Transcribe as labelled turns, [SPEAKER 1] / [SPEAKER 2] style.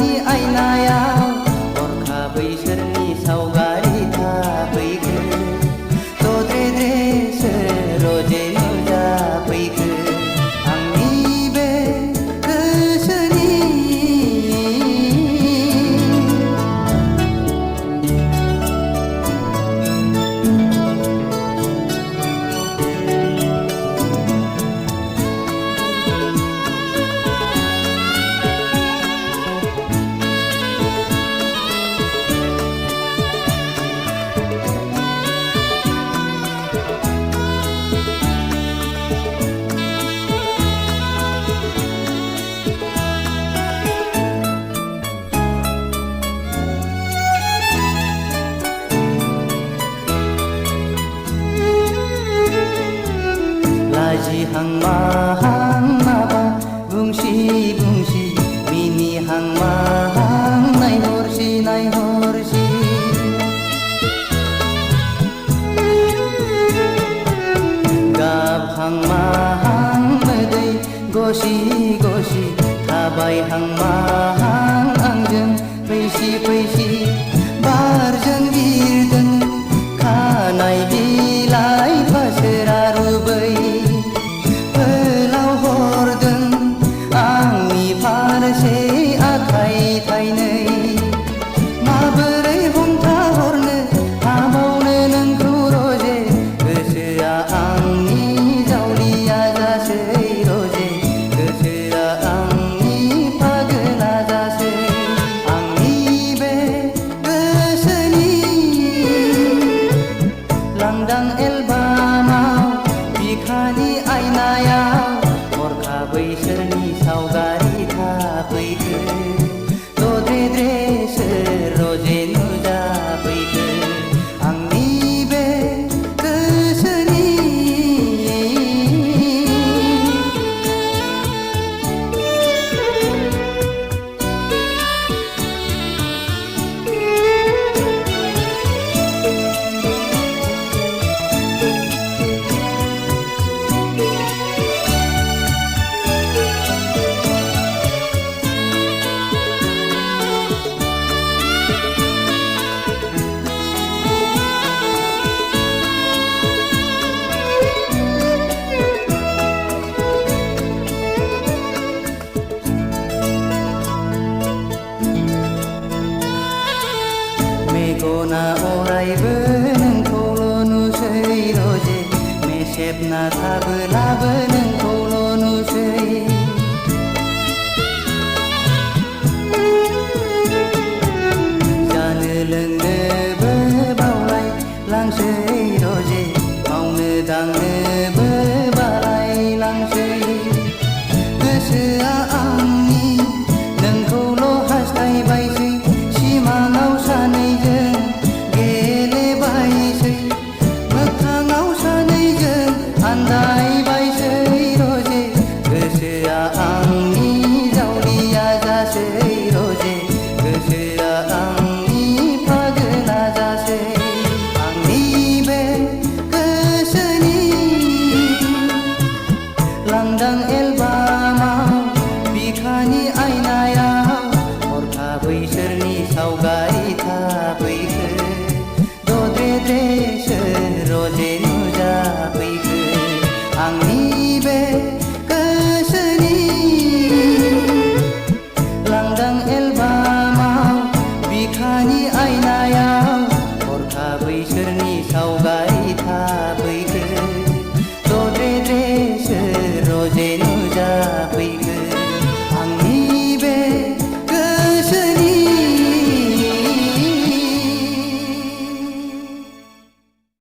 [SPEAKER 1] बिखानि आयनायाव हरखाबै सोरनि सावगारि थाफैखो दद्रे-द्रे रजे नुजाफैखो आंनि बे गोसोनि लाजिहां माहां माबा बुंसि मिनिहां माहां नायहरसि गाबहां माहां मोदै गसि थाबायहां माहां आंजों फैसि बारजों बिरदों खानाय बिलाइ फासोरा रुबै फारसे आखाइ थाइनै माबोरै हमथाहरनो हाबावनो नोंखौ रजे गोसोआ आंनि जावलिया जासै रजे गोसोआ आंनि फागोला जासै आंनि बे गोसोनि लांदां एलबामाव बिखानि आयनायाव हरखाबै सोरनि सावगारि थाफैखो दद्रे-द्रे रजे नुजाफैखो आंनि बे गोसोनि मेगना अरायबो नोंखौल' नुसै रजे मेसेबना थाबोलाबो नोंखौल' नुसै जानो लोंनोबो बावलाय लांसै रजे मावनो दांनोबो बालाय लांसै गोसोआ आंनि नोंखौल' हास्थायबायसै सिमाङाव सानैजों गेलेबायसै मोगथाङाव सानैजों आन्दायबायसै रजे गोसोआ आंनि जावलिया जासै रजे गोसोआ आंनि फागोला जासै आंनि बे गोसोनि लांदां एलबामाव बिखानि आयनायाव हरखाबै सोरनि सावगारि थाफैखो दद्रे-द्रे रजे नुजाफैखो आंनि बे गोसोनि लांदां एलबामाव बिखानि आयनायाव हरखाबै सोरनि सावगारि